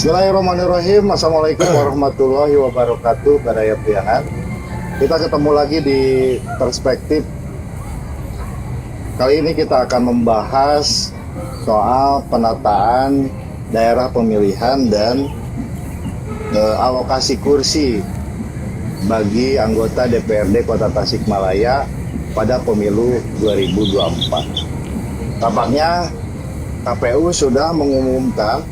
Bismillahirrahmanirrahim. Assalamualaikum warahmatullahi wabarakatuh. Baraya Priangan. Kita ketemu lagi di Perspektif. Kali ini kita akan membahas soal penataan daerah pemilihan dan alokasi kursi bagi anggota DPRD Kota Tasikmalaya pada pemilu 2024. Tampaknya KPU sudah mengumumkan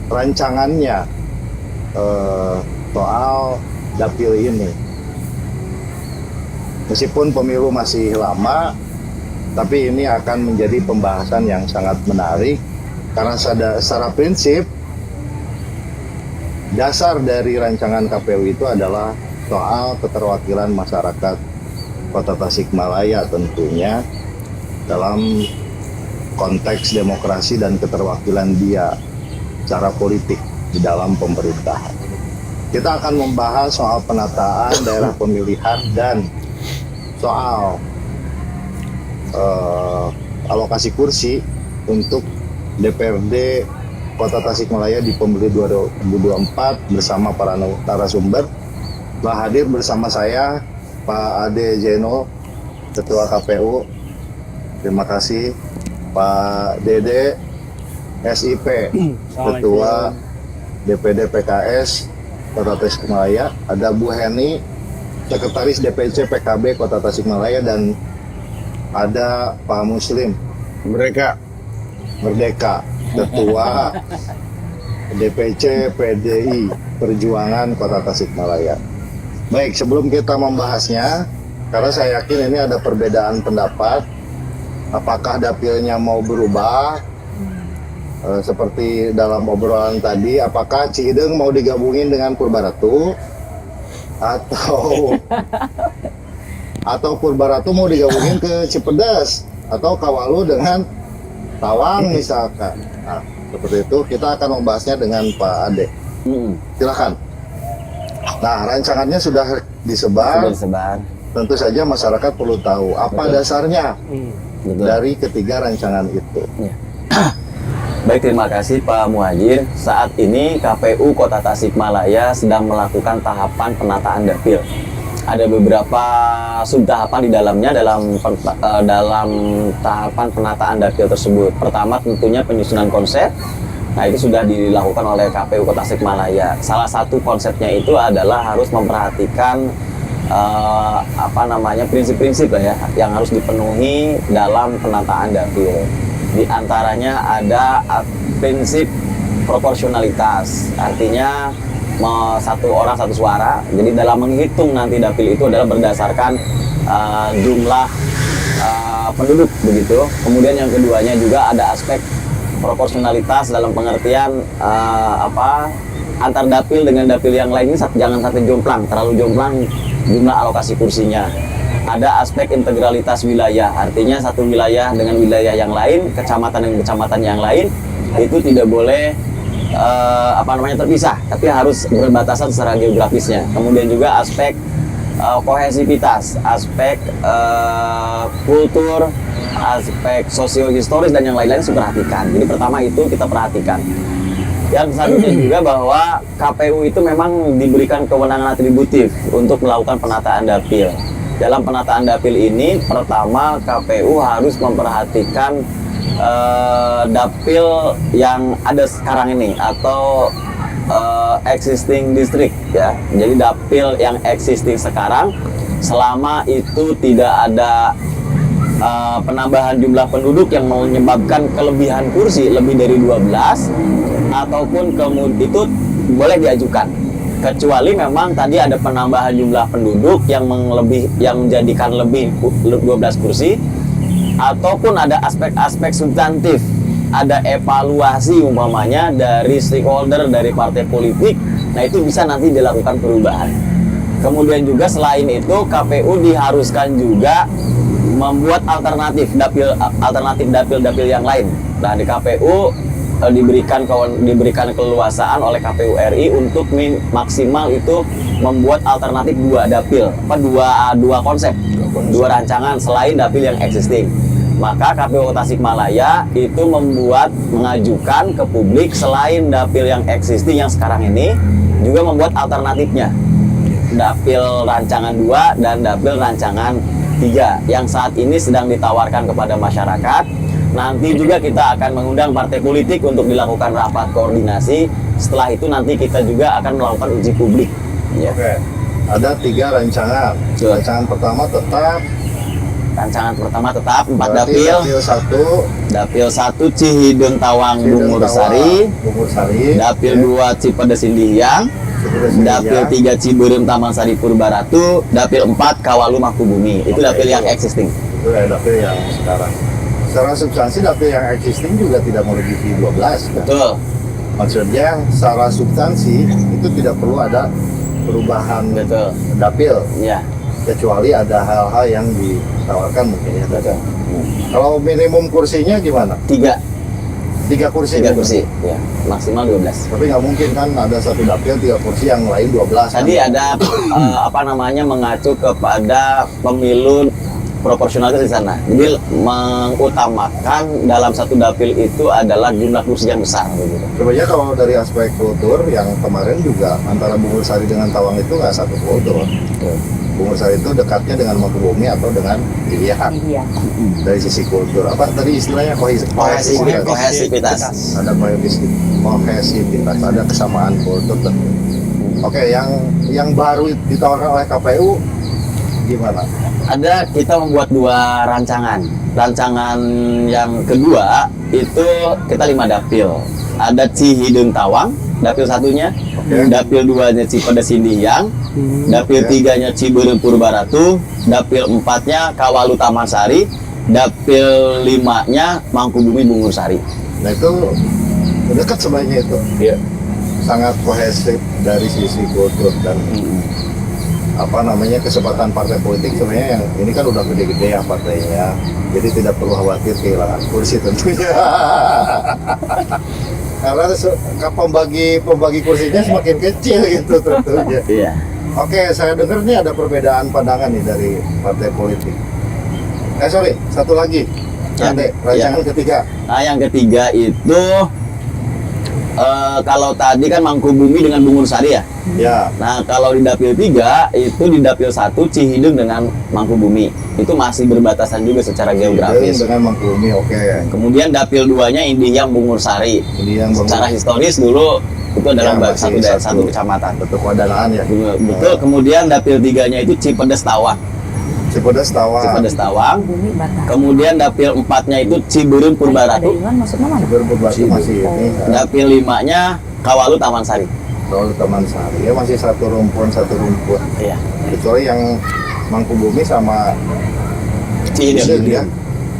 rancangannya soal dapil ini. Meskipun pemilu masih lama, tapi ini akan menjadi pembahasan yang sangat menarik karena secara prinsip dasar dari rancangan KPU itu adalah soal keterwakilan masyarakat Kota Tasikmalaya tentunya dalam konteks demokrasi dan keterwakilan dia secara politik di dalam pemerintahan. Kita akan membahas soal penataan daerah pemilihan dan soal alokasi kursi untuk DPRD Kota Tasikmalaya di pemilu 2024 bersama para narasumber. Telah hadir bersama saya Pak Ade Jeno, Ketua KPU. Terima kasih Pak Dede SIP, Ketua DPD PKS Kota Tasikmalaya. Ada Bu Heni, Sekretaris DPC PKB Kota Tasikmalaya, dan ada Pak Muslim Merdeka, Ketua DPC PDI Perjuangan Kota Tasikmalaya. Baik, sebelum kita membahasnya, karena saya yakin ini ada perbedaan pendapat, apakah dapilnya mau berubah? Seperti dalam obrolan tadi, apakah Cihideng mau digabungin dengan Purbaratu atau Purbaratu mau digabungin ke Cipedas atau Kawalu dengan Tawang misalkan. Nah, seperti itu kita akan membahasnya dengan Pak Ade. Silakan. Nah, rancangannya sudah disebar. Tentu saja masyarakat perlu tahu apa dasarnya dari ketiga rancangan itu. Baik, terima kasih Pak Muhajir. Saat ini KPU Kota Tasikmalaya sedang melakukan tahapan penataan dapil. Ada beberapa subtahapan di dalamnya dalam tahapan penataan dapil tersebut. Pertama tentunya penyusunan konsep. Nah, itu sudah dilakukan oleh KPU Kota Tasikmalaya. Salah satu konsepnya itu adalah harus memperhatikan prinsip-prinsip lah ya yang harus dipenuhi dalam penataan dapil. Di antaranya ada prinsip proporsionalitas, artinya satu orang satu suara. Jadi dalam menghitung nanti dapil itu adalah berdasarkan jumlah penduduk begitu. Kemudian yang keduanya juga ada aspek proporsionalitas dalam pengertian antar dapil dengan dapil yang lain ini jangan sampai jomplang, terlalu jomplang jumlah alokasi kursinya. Ada aspek integralitas wilayah, artinya satu wilayah dengan wilayah yang lain, kecamatan dengan kecamatan yang lain itu tidak boleh terpisah, tapi harus berbatasan secara geografisnya. Kemudian juga aspek kohesivitas, aspek kultur, aspek sosiohistoris dan yang lain-lain diperhatikan. Jadi pertama itu kita perhatikan. Yang selanjutnya juga bahwa KPU itu memang diberikan kewenangan atributif untuk melakukan penataan dapil. Dalam penataan dapil ini, pertama KPU harus memperhatikan dapil yang ada sekarang ini atau existing district ya. Jadi dapil yang existing sekarang, selama itu tidak ada penambahan jumlah penduduk yang menyebabkan kelebihan kursi lebih dari 12 ataupun kemudian itu boleh diajukan. Kecuali memang tadi ada penambahan jumlah penduduk yang menjadikan lebih 12 kursi, ataupun ada aspek-aspek substantif, ada evaluasi umpamanya dari stakeholder, dari partai politik. Nah, itu bisa nanti dilakukan perubahan. Kemudian juga selain itu KPU diharuskan juga membuat alternatif dapil yang lain. Nah, di KPU diberikan keleluasaan oleh KPU RI untuk maksimal itu membuat alternatif dua dapil, dua konsep, dua rancangan selain dapil yang existing. Maka KPU Tasikmalaya itu mengajukan ke publik selain dapil yang existing yang sekarang ini juga membuat alternatifnya. Dapil rancangan 2 dan dapil rancangan 3 yang saat ini sedang ditawarkan kepada masyarakat. Nanti juga kita akan mengundang partai politik untuk dilakukan rapat koordinasi. Setelah itu nanti kita juga akan melakukan uji publik. Ya. Oke. Ada 3 rancangan. Betul. Rancangan pertama tetap. Rancangan pertama tetap 4 Berarti dapil. Dapil 1 Dapil 1 Cihideng Tawang Bungur Sari. Bungur Sari. Dapil 2 Cipedes Sindihiang. Dapil 3 Ciberem Taman Sari Purbaratu. Dapil 4 Kawalu Mangkubumi. Itu Oke, dapil yang itu. existing. Itu ya dapil yang sekarang. Secara substansi dapil yang existing juga tidak melebihi 12 kan? Betul. Maksudnya secara substansi itu tidak perlu ada perubahan Betul. dapil, Ya. kecuali ada hal-hal yang ditawarkan mungkin ya. Betul. Kalau minimum kursinya gimana? 3 3 kursi. 3 kursi. Ya. Maksimal 12. Tapi nggak mungkin kan ada satu dapil 3 kursi yang lain 12. Tadi kan? ada mengacu kepada pemilu proporsionalitas di sana. Jadi mengutamakan dalam satu dapil itu adalah jumlah kursi yang besar begitu. Sebenarnya kalau dari aspek kultur yang kemarin juga antara Bungur Sari dengan Tawang itu nggak satu kultur. Bungur Sari itu dekatnya dengan Mangkubumi atau dengan Ilian. Iya. Dari sisi kultur, apa tadi istilahnya Kohesivitas. Ada kohesivitas, ada kesamaan kultur tentu. Oke, yang baru ditawarkan oleh KPU gimana? Ada kita membuat 2 rancangan. Rancangan yang kedua itu kita 5 dapil. Ada Cihideng Tawang, dapil 1-nya. Oke. Dapil 2-nya Cipedes Sindihiang. Dapil Oke. 3-nya Ciberem Purbaratu. Dapil 4-nya Kawalu Taman Sari. Dapil 5-nya Mangkubumi Bungur Sari. Nah itu dekat sebenarnya itu. Iya. Sangat kohesif dari sisi kultur dan kesempatan partai politik sebenarnya yang ini kan udah gede-gede ya partainya, jadi tidak perlu khawatir kehilangan kursi tentunya. Karena pembagi kursinya semakin kecil gitu tentunya. Iya. Oke, saya dengar nih ada perbedaan pandangan nih dari partai politik. Sorry, satu lagi. Ya, Ade, rancangan ketiga. Nah, yang ketiga itu kalau tadi kan Mangkubumi dengan Bungur Sari ya. Ya, Nah, kalau di dapil 3 itu di dapil 1 Cihideng dengan Mangkubumi. Itu masih berbatasan juga secara geografis. dengan Mangkubumi, oke. Kemudian dapil 2-nya Indihang Bungur Sari. Ini yang Secara historis dulu itu adalah Ya, masih satu kecamatan. bentuk wadanaan ya. Betul. Kemudian dapil 3-nya itu Cipedes Tawang. Cipedes Tawang. Cipedes Tawang. Bumi Batak. Kemudian dapil 4-nya itu Ciberem Ada Purbaratu. Iwan maksudnya mana? Berbatu masih ini. Dapil 5-nya Kawalu Taman Sari. Kalau Taman Sari ya masih satu rumpun. Iya. Kecuali yang Mangkubumi sama Cihideng. ya.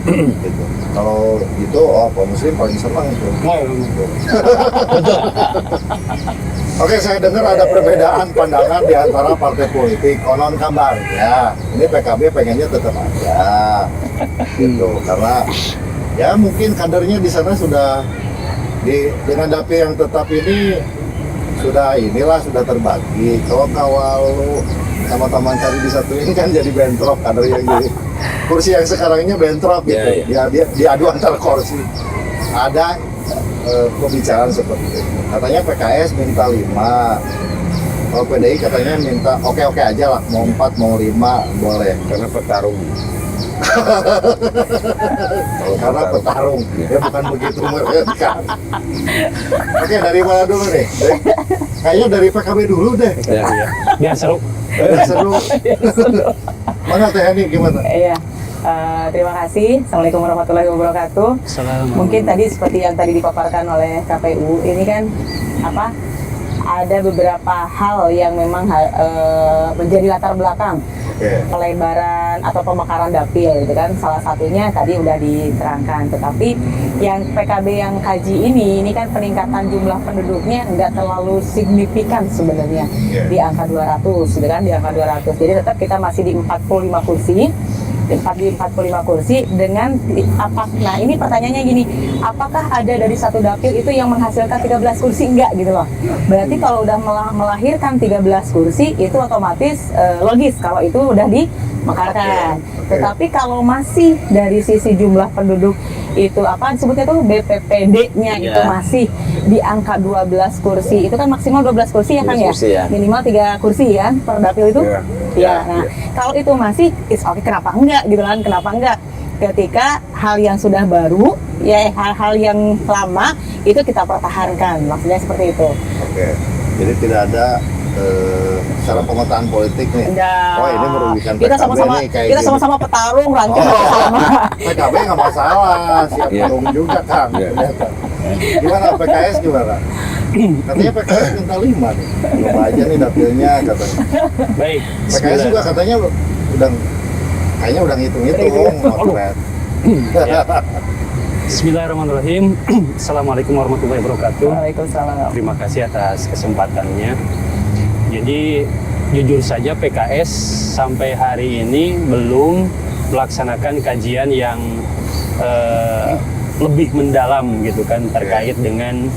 Gitu. Kalau itu Pak Muslim paling senang itu. Oke, saya dengar ada perbedaan pandangan di antara partai politik. Konon kabar ya, ini PKB pengennya tetap aja, gitu. Karena ya mungkin kadernya di sana sudah dengan dapil yang tetap ini sudah terbagi. Kalau Kawalu sama Taman Sari disatuin kan jadi bentrok kader yang jadi kursi yang sekarangnya bentrok gitu. Ya, Dia diadu antar kursi. Ada pembicaraan seperti itu. Katanya PKS minta 5. Kalau PDI katanya minta oke aja lah, mau 4 mau 5 boleh karena petarung. Karena petarung, ya bukan begitu mereka. Oke, dari mana dulu nih? Kayaknya dari PKB dulu deh. Biar seru. Biar seru. Mana Teh Hani gimana? Iya. Terima kasih. Assalamualaikum warahmatullahi wabarakatuh. Mungkin tadi seperti yang tadi dipaparkan oleh KPU, ini kan ada beberapa hal yang memang menjadi latar belakang Oke. pelebaran atau pemekaran dapil gitu kan. Salah satunya tadi udah diterangkan, tetapi yang PKB yang kaji ini kan peningkatan jumlah penduduknya nggak terlalu signifikan sebenarnya Iya. di angka 200 gitu kan, di angka 200. Jadi tetap kita masih di 45 kursi di 45 kursi dengan nah ini pertanyaannya gini, apakah ada dari satu dapil itu yang menghasilkan 13 kursi? Enggak gitu loh. Berarti kalau udah melahirkan 13 kursi itu otomatis logis kalau itu udah dimekarkan. Tetapi kalau masih dari sisi jumlah penduduk itu apa disebutnya tuh BPPD-nya itu masih di angka 12 kursi. Itu kan maksimal 12 kursi ya kan ya? Kursi, ya. Minimal 3 kursi ya per dapil itu. Nah, kalau itu masih oke, kenapa enggak gitu kan? Kenapa enggak? Ketika hal yang sudah baru ya hal-hal yang lama itu kita pertahankan. Maksudnya seperti itu. Oke. Jadi tidak ada secara pemetaan politik nih. Enggak. Oh ini merugikan Kita PKB sama-sama nih kayak kita gini. sama-sama petarung rancang sama. PKB nggak masalah, siap tarung juga kan. Gimana PKS gimana? Katanya PKS minta 5 nih. Coba aja nih dapilnya katanya. Baik. PKS juga katanya kayaknya udah ngitung-ngitung motret. Bismillahirrahmanirrahim. Assalamualaikum warahmatullahi wabarakatuh. Waalaikumsalam. Terima kasih atas kesempatannya. Jadi jujur saja PKS sampai hari ini belum melaksanakan kajian yang lebih mendalam gitu kan terkait dengan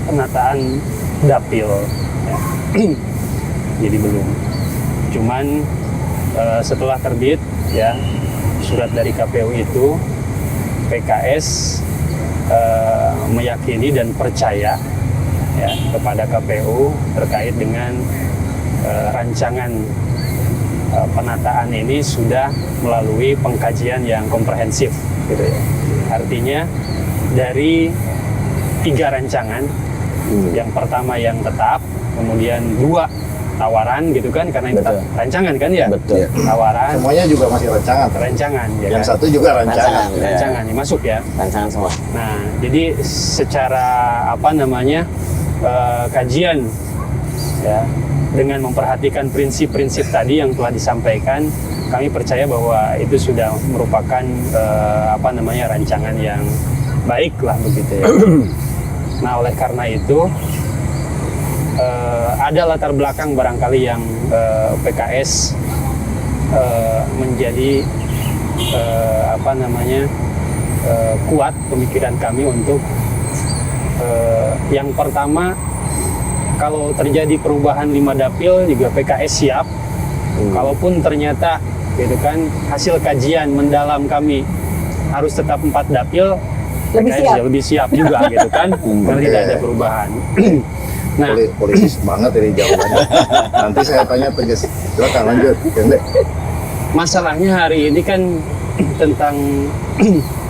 penataan dapil. Ya. Jadi belum. Cuman setelah terbit ya surat dari KPU itu, PKS meyakini dan percaya ya kepada KPU terkait dengan rancangan penataan ini sudah melalui pengkajian yang komprehensif gitu ya. Artinya dari 3 rancangan, yang pertama yang tetap, kemudian 2 tawaran gitu kan, karena itu rancangan kan ya. Betul. Tawaran, Semuanya juga masih rancangan. ya Yang kan? satu juga rancangan. Rancangan ya, masuk ya. Rancangan semua. Nah, jadi secara apa namanya kajian ya dengan memperhatikan prinsip-prinsip tadi yang telah disampaikan, kami percaya bahwa itu sudah merupakan apa namanya rancangan yang baik lah begitu ya. Nah, oleh karena itu ada latar belakang barangkali yang PKS menjadi apa namanya kuat pemikiran kami untuk yang pertama, kalau terjadi perubahan 5 dapil juga PKS siap. Kalaupun ternyata gitu kan hasil kajian mendalam kami harus tetap 4 dapil, Lebih PKS siap. ya lebih siap juga gitu kan, karena tidak ada perubahan. Nah, Politis banget ini jawabannya. Nanti saya tanya tegas. Silakan lanjut. Pendek. masalahnya hari ini kan tentang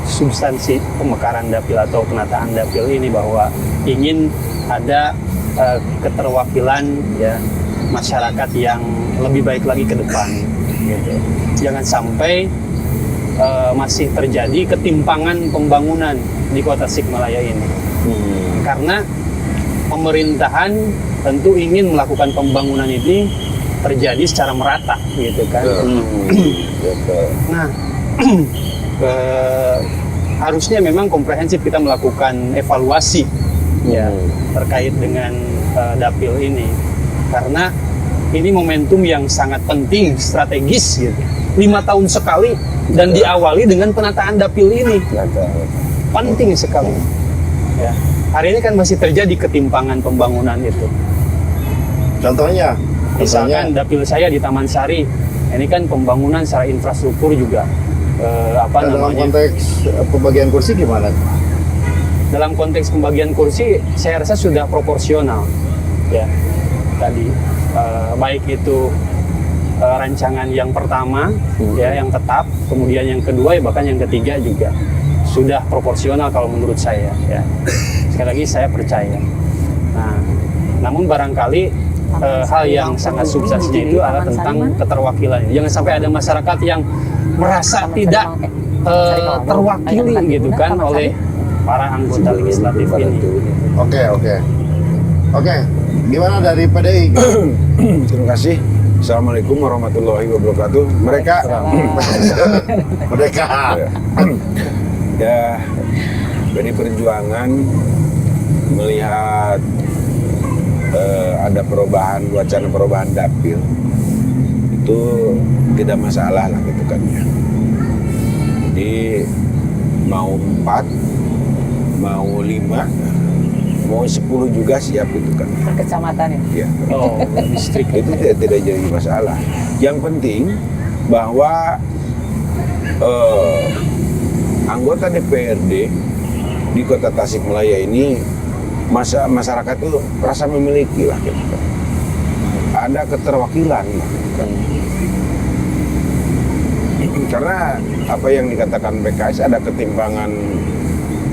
substansi pemekaran dapil atau penataan dapil ini, bahwa ingin ada keterwakilan ya masyarakat yang lebih baik lagi ke depan gitu. Jangan sampai masih terjadi ketimpangan pembangunan di Kota Tasikmalaya ini. Karena pemerintahan tentu ingin melakukan pembangunan ini terjadi secara merata gitu kan. Nah, harusnya memang komprehensif kita melakukan evaluasi ya terkait dengan dapil ini, karena ini momentum yang sangat penting, strategis gitu. 5 tahun sekali dan diawali dengan penataan dapil ini. Penting sekali. Ya. Hari ini kan masih terjadi ketimpangan pembangunan itu. Contohnya, Misalkan dapil saya di Taman Sari, ini kan pembangunan secara infrastruktur juga apa dalam namanya? konteks pembagian kursi gimana? Dalam konteks pembagian kursi, saya rasa sudah proporsional, ya. Tadi baik itu rancangan yang pertama, ya, yang tetap, kemudian yang kedua, ya, bahkan yang ketiga juga sudah proporsional kalau menurut saya, ya. Sekali lagi saya percaya. Nah, namun barangkali hal yang sangat substansinya itu adalah tentang keterwakilan. Jangan sampai ada masyarakat yang merasa tidak terwakili gitu kan oleh para anggota legislatif ini. Oke. Gimana dari PDI? Terima kasih. Assalamualaikum warahmatullahi wabarakatuh. Mereka ya dari Perjuangan melihat ada wacana perubahan dapil itu tidak masalah lah gitu kan ya. Jadi mau 4, mau 5, mau 10 juga siap gitu kan. Per kecamatan ya. Ya. Oh, distrik. Itu tidak jadi masalah. Yang penting bahwa anggota DPRD di Kota Tasikmalaya ini masyarakat itu rasa memiliki lah gitu kan. Ada keterwakilan lah, gitu kan. Karena apa yang dikatakan PKS ada ketimpangan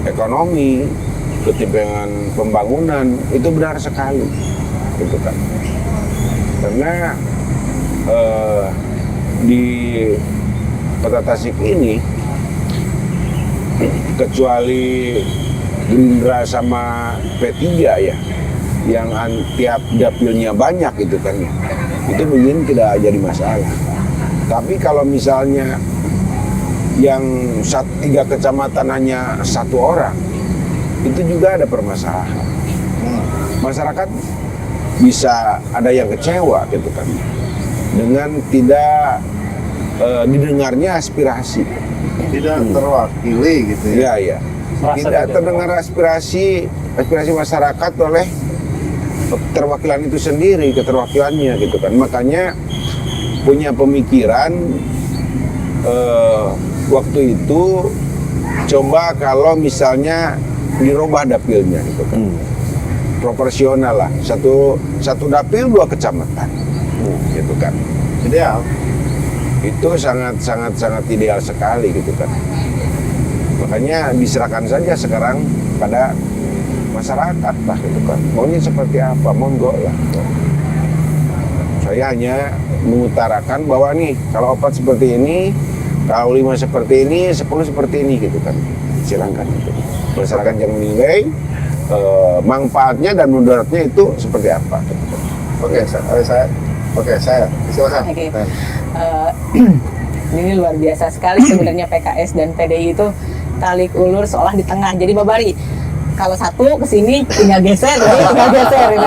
ekonomi, ketimpangan pembangunan, itu benar sekali gitu kan. Karena di Kota Tasik ini kecuali Gerindra sama P3 ya yang tiap dapilnya banyak gitu kan ya, itu mungkin tidak jadi masalah. Tapi kalau misalnya yang 3 kecamatan hanya 1 orang, itu juga ada permasalahan. Masyarakat bisa ada yang kecewa gitu kan dengan tidak didengarnya aspirasi. Tidak terwakili gitu ya. Iya. Merasa Tidak tidak terdengar aspirasi masyarakat oleh keterwakilan itu sendiri, keterwakilannya gitu kan. Makanya punya pemikiran waktu itu coba kalau misalnya dirubah dapilnya gitu kan. Proporsional lah, satu dapil 2 kecamatan gitu kan. Ideal. Itu sangat ideal sekali gitu kan. Makanya diserahkan saja sekarang pada masyarakat lah gitu kan. Maunya seperti apa, monggo lah. Saya hanya mengutarakan bahwa nih kalau 4 seperti ini, kalau 5 seperti ini, 10 seperti ini gitu kan. Silakan gitu. Masyarakat yang menilai manfaatnya dan mudaratnya itu seperti apa gitu kan. Saya silakan. Oke. Ini luar biasa sekali sebenarnya PKS dan PDI itu tarik ulur seolah di tengah. Jadi Babari, kalau satu kesini tinggal geser, tinggal geser.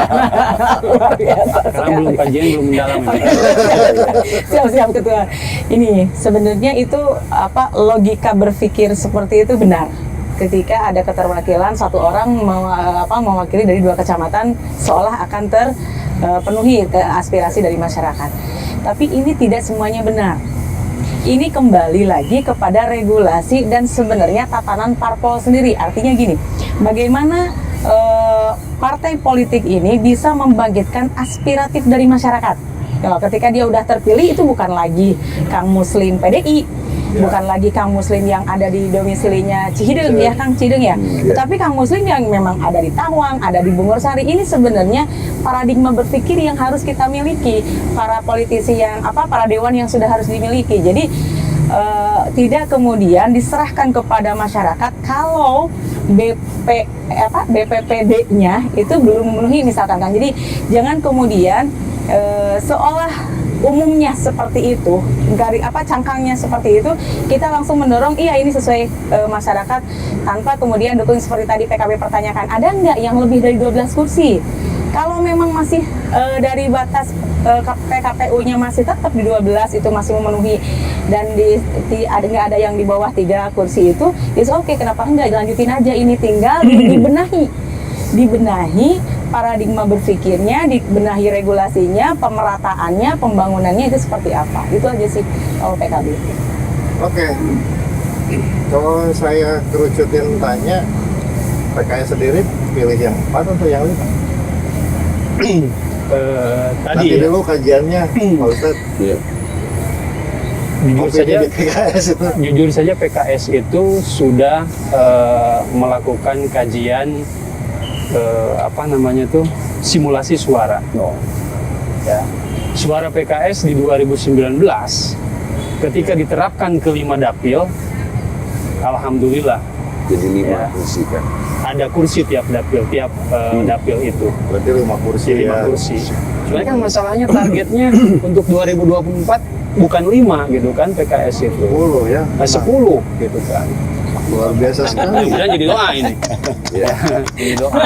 Luar biasa. Karena belum kajian, belum mendalam ini. Siap ketua. Ini sebenarnya itu logika berpikir seperti itu benar. Ketika ada keterwakilan 1 orang mewakili dari 2 kecamatan seolah akan terpenuhi aspirasi dari masyarakat. Tapi ini tidak semuanya benar. Ini kembali lagi kepada regulasi dan sebenarnya tatanan parpol sendiri. Artinya gini, bagaimana partai politik ini bisa membangkitkan aspiratif dari masyarakat. Ketika dia udah terpilih itu bukan lagi Kang Muslim PDI, bukan lagi Kang Muslim yang ada di domisilinya Cihideng ya, Kang Cihideng ya. Tetapi Kang Muslim yang memang ada di Tawang, ada di Bungursari. Ini sebenarnya paradigma berpikir yang harus kita miliki, para politisi yang para dewan yang sudah harus dimiliki. Jadi tidak kemudian diserahkan kepada masyarakat kalau BPPD-nya itu belum memenuhi misalkan kan. Jadi jangan kemudian seolah umumnya seperti itu, cangkangnya seperti itu, kita langsung mendorong iya ini sesuai masyarakat tanpa kemudian dukung seperti tadi PKB pertanyakan, ada nggak yang lebih dari 12 kursi? Kalau memang masih dari batas PKPU-nya masih tetap di 12 itu masih memenuhi dan nggak ada yang di bawah 3 kursi itu, oke, kenapa enggak dilanjutin aja, ini tinggal dibenahi paradigma berpikirnya, dibenahi regulasinya, pemerataannya, pembangunannya itu seperti apa. Itu aja sih kalau PKB. Oke. Kalau saya kerucutin tanya, PKS sendiri pilih yang 4 atau yang 5? Tadi Nanti dulu kajiannya, Pak Ustadz. Iya. Jujur saja PKS itu sudah melakukan kajian simulasi suara. Ya. Suara PKS di 2019 ketika diterapkan ke 5 dapil, alhamdulillah Jadi 5 Ya. kursi kan. ada kursi tiap dapil, dapil itu. Berarti 5 kursi Jadi 5 ya. kursi. Sebenarnya kan masalahnya targetnya untuk 2024 bukan 5 gitu kan PKS itu. 10 ya. 10 gitu kan. Luar biasa sekali. Mudah-mudahan jadi doa ini. Ya. Jadi doa.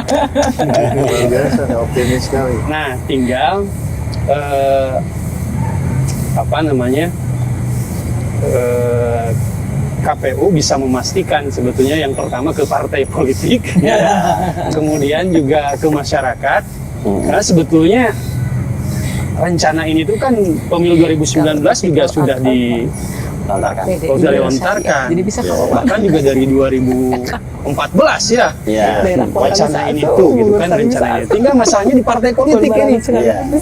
Luar biasa, optimis sekali. Nah, tinggal KPU bisa memastikan sebetulnya yang pertama ke partai politik, ya, kemudian juga ke masyarakat, karena sebetulnya rencana ini tuh kan pemilu 2019 juga sudah dilontarkan, Jadi bisa bahkan juga dari 2014 ya. Iya. Wacana ini tuh gitu kan rencananya. Tinggal masalahnya di partai politik ini.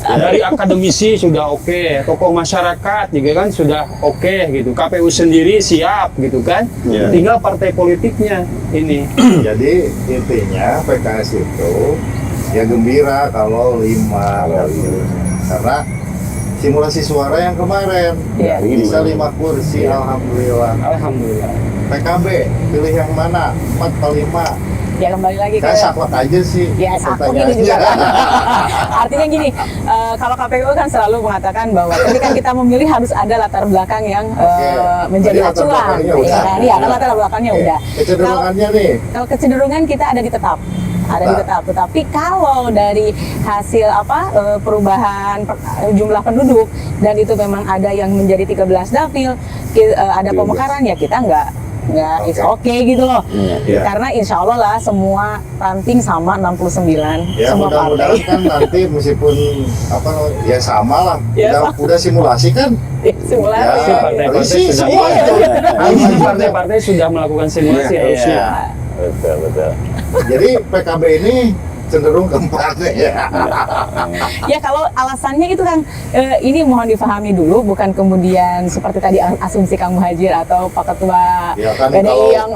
Dari akademisi sudah oke, tokoh masyarakat juga kan sudah oke gitu. KPU sendiri siap gitu kan. Iya. Tinggal partai politiknya ini. Jadi intinya PKS itu ya gembira kalau 5 karena simulasi suara yang kemarin Iya. bisa 5 kursi, alhamdulillah. Alhamdulillah. PKB pilih yang mana, 4 atau 5? Ya kembali lagi ke Kayak saklek aja sih. ya aku gini juga kan. Artinya gini, kalau KPU kan selalu mengatakan bahwa ketika kita memilih harus ada latar belakang yang menjadi Tadi latar acuan. belakangnya Ya udah. kan? Iya, kan latar belakangnya Oke. udah. Kecenderungannya nih, Kalau kecenderungan kita ada di tetap. Ada di tetap, tetapi kalau dari hasil perubahan jumlah penduduk dan itu memang ada yang menjadi 13 dapil, ada pemekaran ya kita nggak it's okay gitu loh. Iya. Karena insya Allah lah semua ranting sama 69 ya semua mudah-mudahan partai. kan nanti meskipun ya sama lah. Ya, Udah simulasi kan? Simulasi. Ya, Partai-partai isi sudah semua itu. partai-partai sudah melakukan simulasi harusnya. Betul. Jadi PKB ini cenderung keempat ya. Ya kalau alasannya itu kan ini mohon difahami dulu, bukan kemudian seperti tadi asumsi Kang Muhajir atau Pak Ketua Ya kan, PDI kalau- yang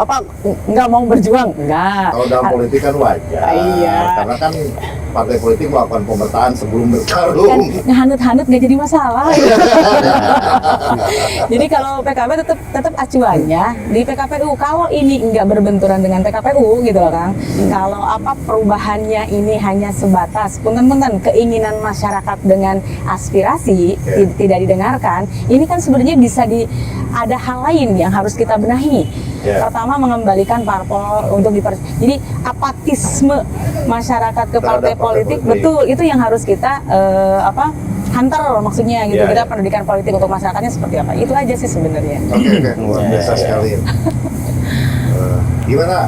nggak mau berjuang, enggak. Kalau dalam politik kan wajar. Iya. Karena kan partai politik melakukan pemetaan sebelum Kan bertarung. ngehanut-hanut nggak jadi masalah. Jadi kalau PKB tetap acuannya di PKPU. Kalau ini nggak berbenturan dengan PKPU gitu loh Kang. Kalau perubahannya ini hanya sebatas punten-punten keinginan masyarakat dengan aspirasi tidak didengarkan, ini kan sebenarnya bisa ada hal lain yang harus kita benahi. Ya. Pertama mengembalikan parpol untuk jadi apatisme masyarakat ke partai Terhadap politik, partai politik. betul itu yang harus kita hunter maksudnya gitu. Ya, Kita ya. pendidikan politik untuk masyarakatnya seperti apa, itu aja sih sebenarnya. Oke, luar biasa sekali. Gimana?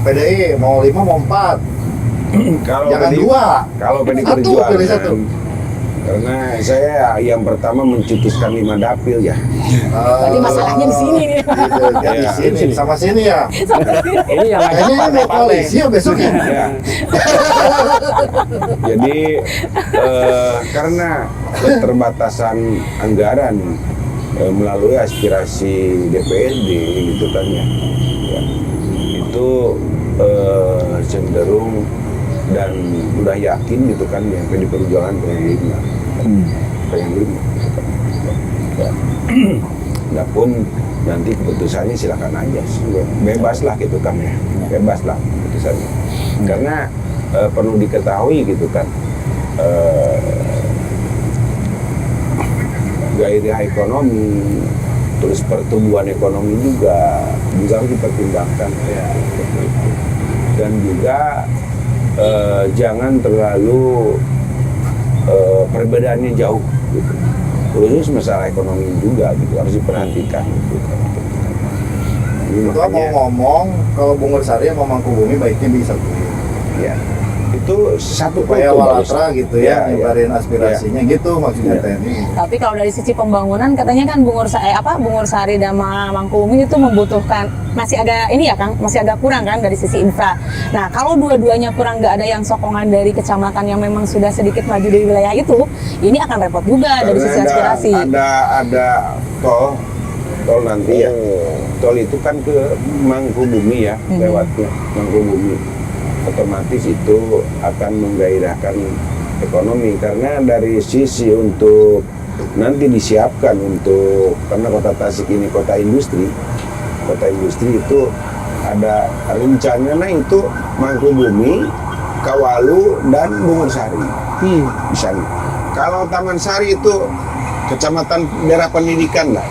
PDI mau 5 mau 4? Kalau Jangan PDI 2. Kalau PDI Satu, Perjuangan, pilih satu. karena saya yang pertama mencetuskan 5 dapil ya. Berarti masalahnya di sini nih. Gitu, jadi Ya. sini sama sini ya. Ini yang Kayaknya agak ini mau partai-partai. koalisi ya besok ya. Ya. Jadi karena keterbatasan anggaran melalui aspirasi DPRD gitu kan ya, itu cenderung dan udah yakin gitu kan yang PDI Perjuangan pengen 5 gitu kan. Ya. Adapun nanti keputusannya silakan aja, bebas lah gitu kan ya, bebas lah keputusannya. Karena perlu diketahui gitu kan, gairah ekonomi, terus pertumbuhan ekonomi juga harus dipertimbangkan ya. Dan juga jangan terlalu perbedaannya jauh gitu. Khusus masalah ekonomi juga gitu harus diperhatikan gitu. Jadi Itu mau makanya ngomong kalau Bung Sari sama Mangkubumi baiknya bisa ya itu satu supaya kultur walatra harus. gitu ya, Ya, nyebarin aspirasinya gitu maksudnya TNI. Tapi kalau dari sisi pembangunan katanya kan Bung Sari dan Mangkubumi itu membutuhkan masih agak ini ya Kang, masih agak kurang kan dari sisi infra. Nah kalau dua-duanya kurang, nggak ada yang sokongan dari kecamatan yang memang sudah sedikit maju dari wilayah itu, ini akan repot juga dari sisi Karena aspirasi. ada tol nanti ya. Tol itu kan ke Mangkubumi ya, lewatnya Mangkubumi. Otomatis itu akan menggairahkan ekonomi karena dari sisi untuk nanti disiapkan untuk, karena kota Tasik ini kota industri itu ada rencananya itu Mangkubumi, Kawalu dan Bungursari di sana. Kalau Taman Sari itu kecamatan daerah pendidikan lah,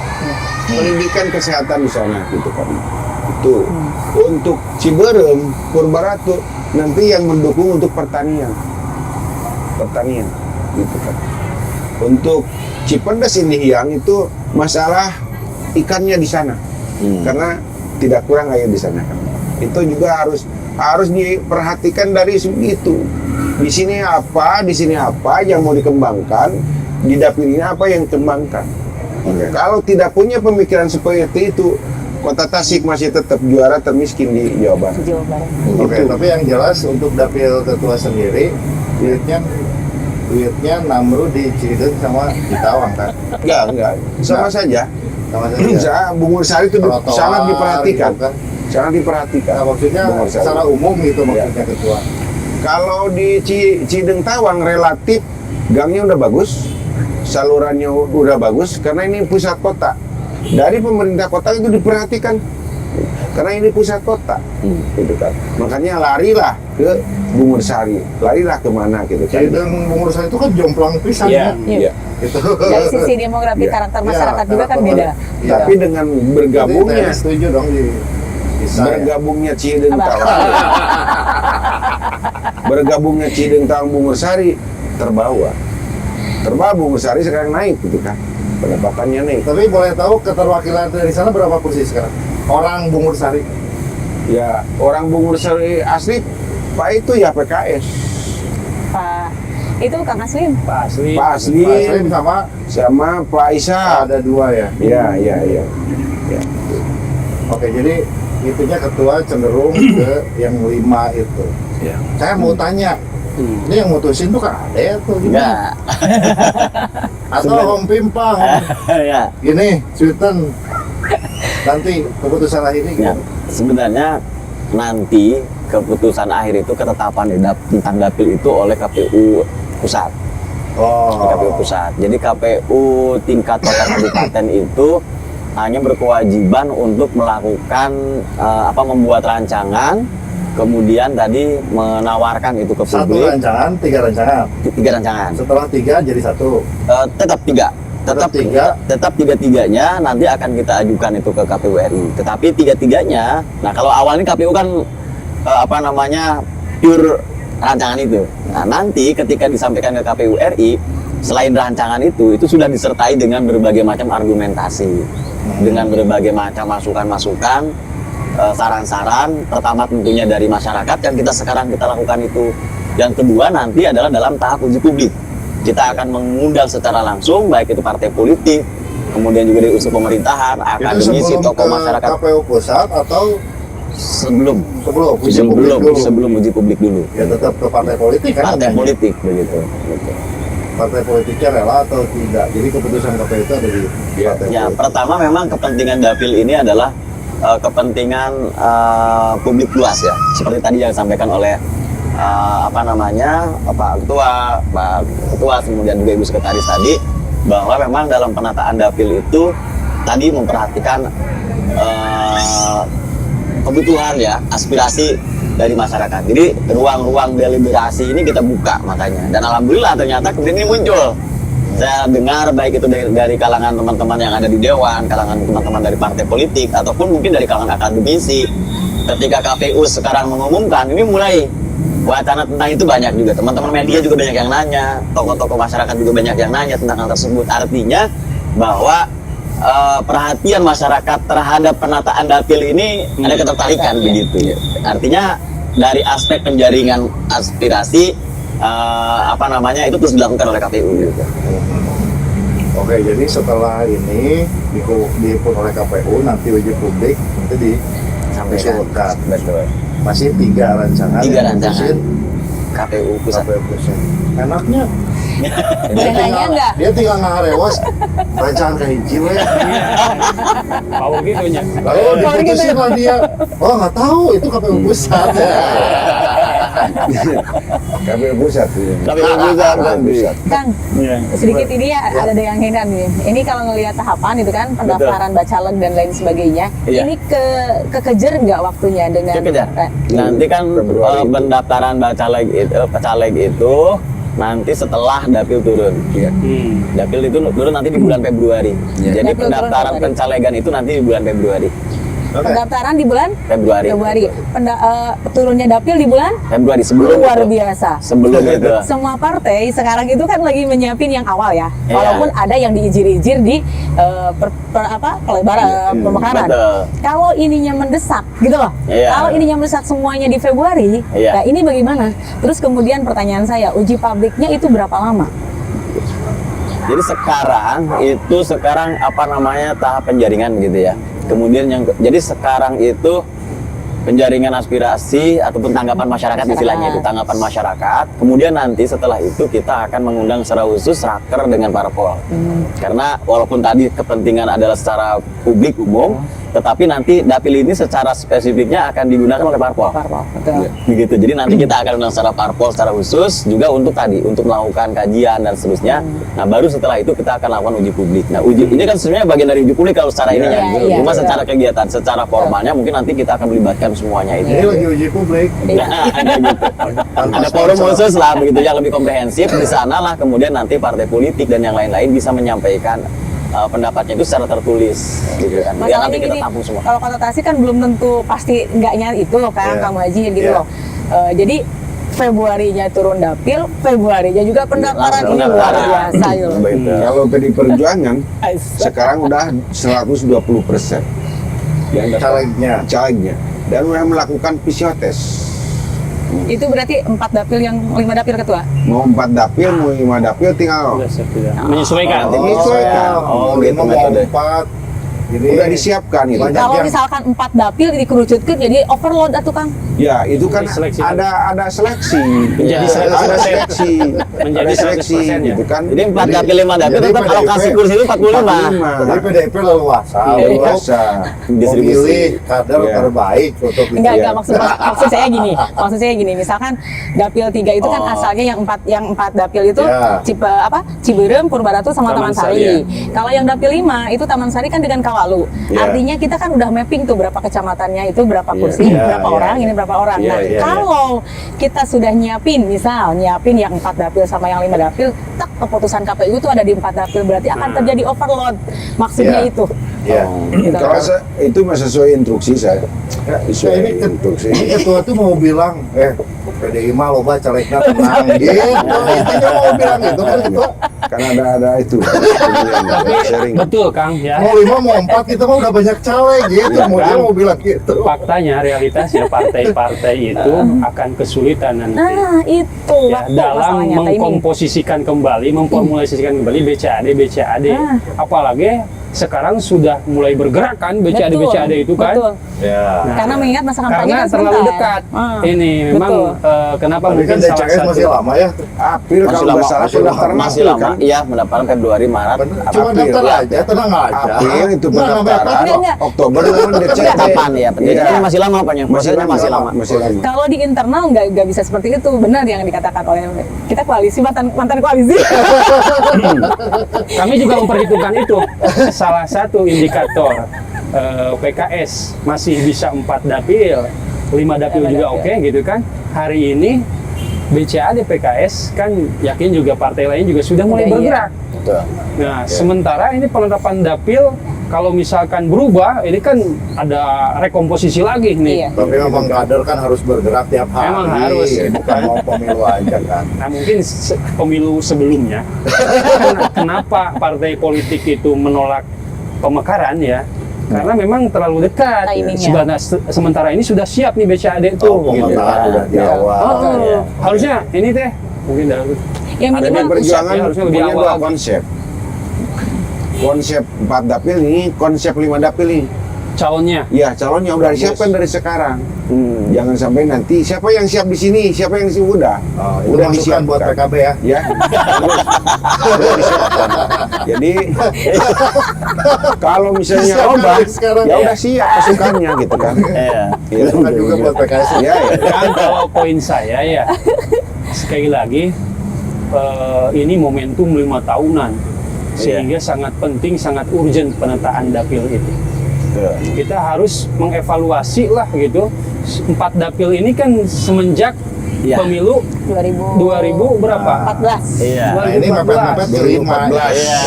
pendidikan kesehatan di sana gitu kan. Itu untuk Ciberem, Purbaratu nanti yang mendukung untuk pertanian gitu kan. Untuk Cipedes ini yang itu masalah ikannya di sana. Karena tidak kurang air di sana kan. Itu juga harus diperhatikan dari segitu. Di sini apa yang mau dikembangkan, di dapil ini apa yang dikembangkan. Kalau tidak punya pemikiran seperti itu, Kota Tasik masih tetap juara termiskin di Jawa Barat. Jawa Barat. Oke, tapi yang jelas untuk dapil ketua sendiri, duitnya Namru di Ciledug sama di Tawang kan? Enggak. Sama saja. Sama saja. Bungur Sari itu Trotoar, sangat diperhatikan. gitu kan? Sangat diperhatikan. Nah, maksudnya Bungur Sari. secara umum gitu maksudnya ketua. Kalau di Cideng Tawang relatif gangnya udah bagus, salurannya udah bagus karena ini pusat kota. Dari pemerintah kota itu diperhatikan karena ini pusat kota, gitu kan. Makanya larilah ke Bungur Sari, larilah kemana gitu kan. Ciledug Bungur Sari itu kan jomplang pisan Iya. kan? Iya. Gitu. Dari sisi demografi karakter masyarakat juga kan beda. Iya. Tapi dengan bergabungnya Jadi, setuju dong di saya. bergabungnya Cideng Apa? Tawang, bergabungnya Cideng Tawang Bungur Sari terbawa Bungur Sari sekarang naik gitu kan, pendapatannya naik. Tapi boleh tahu keterwakilan dari sana berapa kursi sekarang? Orang Bungur Sari. Ya orang Bungur Sari asli Pak itu ya PKS, Pak itu Kang Aslim. Pak Asli. Pak Asli Pak Aslim sama Pak Isa. ada dua ya. Ya. Oke, jadi itunya ketua cenderung ke yang 5 itu. Ya. Saya mau tanya, ini yang mutusin tuh kan ada tuh gini. Enggak. Atau Om Pimpang, Ya. gini, Sultan. Nanti keputusan akhir ini Ya, gimana? sebenarnya nanti keputusan akhir itu ketetapan tentang dapil itu oleh KPU pusat. KPU pusat. Jadi KPU tingkat kota kabupaten itu hanya berkewajiban untuk melakukan membuat rancangan, kemudian tadi menawarkan itu ke Satu publik. rancangan, 3 rancangan. 3 rancangan. Setelah 3 jadi 1. Tetap 3. Tetap tiga. Tetap 3-3-nya nanti akan kita ajukan itu ke KPU RI. Tetapi 3-3-nya, nah kalau awalnya KPU kan pure rancangan itu. Nah nanti ketika disampaikan ke KPU RI, selain rancangan itu sudah disertai dengan berbagai macam argumentasi, dengan berbagai macam masukan-masukan, saran-saran. Pertama tentunya dari masyarakat yang sekarang kita lakukan itu. Yang kedua nanti adalah dalam tahap uji publik. Kita akan mengundang secara langsung baik itu partai politik, kemudian juga dari unsur pemerintahan, akademisi, Itu tokoh sebelum ke masyarakat KPU pusat atau sebelum uji publik dulu? sebelum uji publik dulu. Ya tetap ke partai politik kan? Partai katanya. politik begitu. Partai politiknya rela atau tidak? Jadi keputusan KPU itu ada di partai Ya, politik. pertama memang kepentingan dapil ini adalah kepentingan publik luas ya. Seperti tadi yang disampaikan oleh Pak Ketua, kemudian juga Ibu Sekretaris tadi, bahwa memang dalam penataan dapil itu tadi memperhatikan kebutuhan ya, aspirasi dari masyarakat. Jadi ruang-ruang deliberasi ini kita buka makanya. Dan alhamdulillah ternyata kemudian ini muncul. Saya dengar baik itu dari kalangan teman-teman yang ada di Dewan, kalangan teman-teman dari partai politik, ataupun mungkin dari kalangan akademisi. Ketika KPU sekarang mengumumkan, ini mulai wacana tentang itu banyak juga. Teman-teman media juga banyak yang nanya, tokoh-tokoh masyarakat juga banyak yang nanya tentang hal tersebut. Artinya bahwa perhatian masyarakat terhadap penataan dapil ini ada ketertarikan begitu ya. Artinya dari aspek penjaringan aspirasi itu terus dilakukan oleh KPU gitu. Oke, jadi setelah ini diikut oleh KPU, nanti uji publik nanti disampaikan. Betul. Masih 3 rancangan. 3 yang rancangan. diputusin KPU pusat. KPU pusat. Enaknya Boleh nanya nggak? dia tinggal ngarewas rancangan ke hiji we. Mau gitu nya. Lalu diputusin lah dia. Oh nggak tahu itu KPU pusat. KPU pusat. KPU pusat nanti. Kang, sedikit ini ya ada yang heran nih. Ini kalau ngelihat tahapan itu kan pendaftaran bacaleg dan lain sebagainya. Iya. Ini kekejar nggak waktunya dengan Kekejar. Nanti kan Februari itu. pendaftaran caleg itu nanti setelah dapil turun. Dapil itu turun nanti di bulan Februari. Jadi Dapil turun pendaftaran Februari. pencalegan itu nanti di bulan Februari. Pendaftaran di bulan Februari. Turunnya dapil di bulan Februari sebelum luar itu. biasa. Sebelum itu. Semua partai sekarang itu kan lagi menyiapin yang awal ya, Iya. walaupun ada yang diijir-ijir di pelebaran pemekaran. Betul. Kalau ininya mendesak, gitu loh. Iya. Kalau ininya mendesak semuanya di Februari, Iya. nah ini bagaimana? Terus kemudian pertanyaan saya, uji publiknya itu berapa lama? Jadi sekarang apa namanya tahap penjaringan gitu ya. Kemudian jadi sekarang itu penjaringan aspirasi ataupun tanggapan masyarakat istilahnya itu tanggapan masyarakat. Kemudian nanti setelah itu kita akan mengundang secara khusus raker dengan parpol. Karena walaupun tadi kepentingan adalah secara publik umum, tetapi nanti dapil ini secara spesifiknya akan digunakan oleh parpol. Betul. Begitu. Jadi nanti kita akan undang secara parpol secara khusus juga untuk melakukan kajian dan seterusnya. Nah, baru setelah itu kita akan lakukan uji publik. Nah, uji ini kan sebenarnya bagian dari uji publik kalau secara ininya. Iya, Cuma betul. secara kegiatan, secara formalnya mungkin nanti kita akan melibatkan semuanya itu. Ini lagi uji publik. Nah, ada gitu. Ada forum khusus lah begitu yang lebih komprehensif di sana lah, kemudian nanti partai politik dan yang lain-lain bisa menyampaikan pendapatnya itu secara tertulis gitu kan. Ya nanti kita tampung semua. Kalau konotasi kan belum tentu pasti enggaknya itu loh kan, Iya. Kang Haji gitu Iya. loh. Jadi Februarinya turun dapil, Februarinya juga pendaftaran, Langsung ini luar pendaftaran. biasa gitu. Begitu. Kalau PDI Perjuangan sekarang udah 120% yang daftar Calegnya. calegnya dan udah melakukan PCR test. Itu berarti 4 dapil yang 5 dapil ketua. Mau 4 dapil, mau 5 dapil tinggal Sudah siap, sudah. Menyesuaikan. menyesuaikan. Oh, Mau gitu lima, mau metode. 4. Jadi Udah disiapkan itu. Banyak Kalau yang- misalkan 4 dapil dikerucutkan jadi overload atuh Kang. Ya, itu kan Seleksi. ada seleksi. Menjadi ada 100%. seleksi. Menjadi Ada seleksi 100% ya? gitu kan. Jadi 4 dapil 5 dapil jadi tetap PDIP alokasi kursi itu 45. Jadi PDIP leluasa Iya, untuk biasa. Distribusi. memilih kader Iya. terbaik untuk Enggak, Iya. maksud saya gini. Maksud saya gini, misalkan dapil 3 itu kan Oh. asalnya yang 4 dapil itu Ya. Ciberem, Purbaratu sama Taman Taman Sari, Sari. ya. Kalau yang dapil 5 itu Taman Sari kan dengan Kawalu. Ya. Artinya kita kan udah mapping tuh berapa kecamatannya itu berapa Iya. kursi, Iya, berapa iya, orang, iya. ini berapa orang. Iya, Nah, iya, iya. kalau kita sudah nyiapin yang 4 dapil sama yang 5 dapil, tak keputusan KPU itu ada di 4 dapil berarti akan terjadi overload. Maksudnya Iya. itu. ya. Gitu. Kalau itu masih sesuai instruksi saya. Sesuai ini instruksi. ketua tuh mau bilang PDI mah loba calegna tenang gitu. Intinya mau bilang gitu kan ketua. Karena ada itu. Sharing. Betul Kang ya. Mau 5 mau 4 kita mah udah banyak caleg gitu. Iya, Mau dia kan? mau bilang gitu. Faktanya, realitasnya partai-partai itu akan kesulitan nanti. Nah, itu Ya, waktu dalam masalahnya timing. mengkomposisikan kembali, memformulasikan kembali BCAD. Ah. Apalagi sekarang sudah mulai bergerak kan BCAD itu kan. Betul. Ya. Nah, Karena mengingat masa kampanye karena kan terlalu sebentar. dekat. Ah, Ini memang betul. kenapa Tapi mungkin kan salah DCS satu masih lama ya. April kalau nggak salah pendaftaran masih April, lama. kan? Iya, pendaftaran Februari, Maret. Cuma April, daftar ya. aja, tenang aja. April itu Nggak, pendaftaran. Enggak. Oktober kan DCT. Kapan ya? Pendidikan masih lama, Pak. Prosesnya masih lama. Masih lama. Kalau di internal nggak bisa seperti itu, benar yang dikatakan oleh kita koalisi mantan koalisi. Kami juga memperhitungkan itu. Salah satu indikator PKS masih bisa 4 dapil, 5 dapil 5 juga dapil. oke gitu kan. Hari ini BCAD PKS kan yakin juga partai lain juga sudah mulai Iya, iya. bergerak. Betul. Nah, sementara ini penetapan dapil kalau misalkan berubah, ini kan ada rekomposisi lagi nih. Iya. Tapi memang kader kan harus bergerak tiap hari. Emang harus. Bukan mau pemilu aja kan. Nah, mungkin pemilu sebelumnya, kenapa partai politik itu menolak pemekaran ya? Karena memang terlalu dekat. Timingnya. Sementara ini sudah siap nih BCAD itu. Oh, pemerintahan udah di awal. Oh, harusnya ini teh mungkin dari Yang Ada minimal yang Perjuangan ya, harusnya lebih punya awal. 2 konsep. Konsep 4 dapil ini, konsep 5 dapil ini. calonnya. Ya, calonnya udah disiapkan dari sekarang. Hmm. Jangan sampai nanti siapa yang siap di sini, siapa yang di sini udah. Oh, itu udah masukan buat PKB ya. Ya. Udah disiapkan. Jadi kalau misalnya Disiapkan robah, dari sekarang. ya udah siap pasukannya gitu kan. Iya. Gitu. Masukan juga buat PKS. Ya, ya. Kan kalau poin saya ya, sekali lagi ini momentum 5 tahunan, sehingga sangat penting, sangat urgent penataan dapil itu. Kita harus mengevaluasi lah gitu. 4 dapil ini kan semenjak Iya. pemilu 2000 2000 berapa? 14. Iya. Nah, ini mepet-mepet ke 5. 2014. Iya.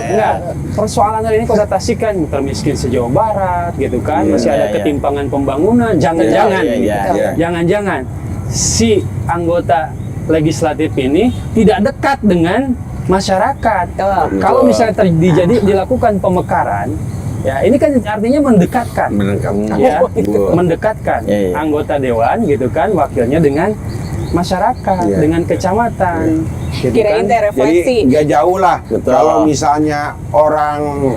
Enggak, persoalan hari ini Kota Tasik kan termiskin se-Jawa Barat gitu kan, masih ada ketimpangan pembangunan. Jangan-jangan, jangan-jangan si anggota legislatif ini tidak dekat dengan masyarakat. Kalau misalnya dilakukan pemekaran, ya ini kan artinya mendekatkan, mendekatkan anggota dewan gitu kan, wakilnya dengan masyarakat, dengan kecamatan. Gitu Kirain kan. teh refleksi. Jadi nggak jauh lah. Betul. Kalau misalnya orang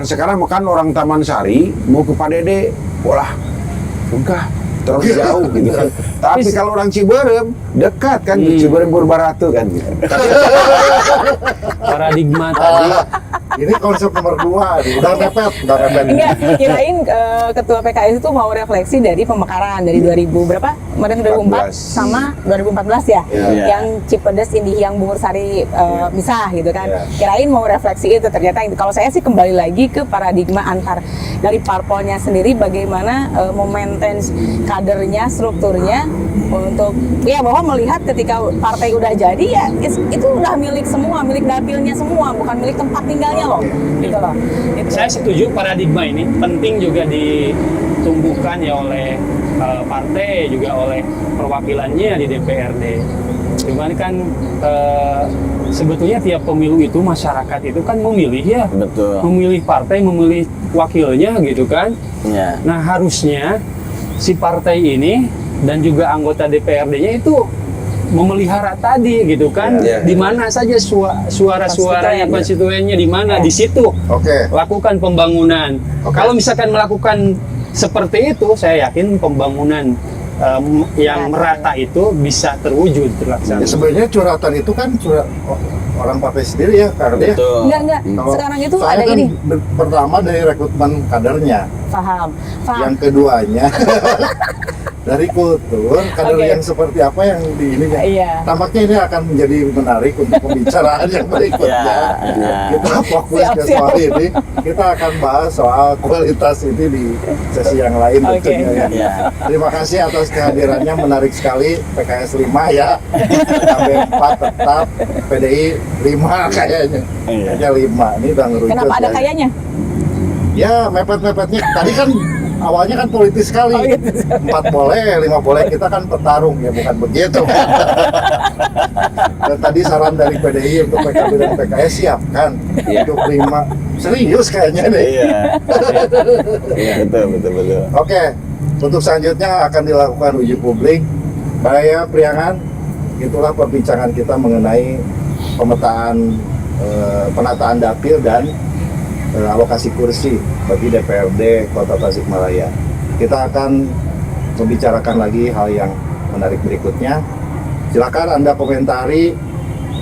sekarang kan orang Taman Sari mau ke Pak Dede, wah enggak terlalu jauh gitu kan. Tapi kalau orang Ciberem dekat kan, Ciberem Purbaratu kan gitu. Paradigma tadi. Ini konsep nomor 2 nih. Udah mepet. Enggak, kirain ketua PKS itu mau refleksi dari pemekaran dari 2000 berapa? Kemarin 2004 sama 2014 ya. Yang Cipedes, Indihiyang, Bungur Sari misah gitu kan. Kirain mau refleksi itu, ternyata kalau saya sih kembali lagi ke paradigma antar dari parpolnya sendiri, bagaimana memaintain kadernya, strukturnya untuk ya bahwa melihat ketika partai udah jadi ya itu udah milik semua, milik dapilnya semua, bukan milik tempat tinggalnya loh, gitu loh. Gitu. Saya setuju paradigma ini penting juga ditumbuhkan ya oleh partai, juga oleh perwakilannya di DPRD. Cuman kan sebetulnya tiap pemilu itu masyarakat itu kan memilih ya, Betul. memilih partai, memilih wakilnya gitu kan. Ya. Nah harusnya si partai ini dan juga anggota DPRD-nya itu memelihara tadi gitu kan, di mana saja suara-suaranya, konstituennya di mana, di situ lakukan pembangunan. Kalau misalkan melakukan seperti itu, saya yakin pembangunan yang merata itu bisa terwujud, terlaksana. Ya, sebenarnya curhatan itu kan orang partai sendiri ya, karena dia. Enggak. Sekarang itu ada kan gini. Pertama dari rekrutmen kadernya. Paham. Yang keduanya dari kultur kader yang seperti apa yang di ininya. Tampaknya ini akan menjadi menarik untuk pembicaraan yang berikutnya. Kita fokus ke soal ini. Kita akan bahas soal kualitas ini di sesi yang lain tentunya ya. Terima kasih atas kehadirannya, menarik sekali. PKS 5 ya. KB 4 tetap, PDI 5 kayaknya. Kayaknya 5. Ini udah ngerucut. Kenapa ada kayaknya? Ya, mepet-mepetnya. Tadi kan awalnya kan politis sekali. 4 boleh, 5 boleh. Kita kan petarung ya, bukan begitu. Dan tadi saran dari PDI untuk PKB dan PKS siapkan untuk 5. Serius kayaknya nih. Betul. Oke, untuk selanjutnya akan dilakukan uji publik. Saya Priangan, itulah perbincangan kita mengenai penataan dapil dan alokasi kursi bagi DPRD Kota Tasikmalaya. Kita akan membicarakan lagi hal yang menarik berikutnya. Silakan Anda komentari,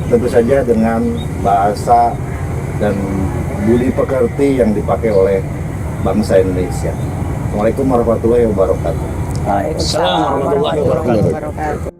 tentu saja dengan bahasa dan budi pekerti yang dipakai oleh bangsa Indonesia. Assalamualaikum warahmatullahi wabarakatuh. Waalaikumsalam warahmatullahi wabarakatuh.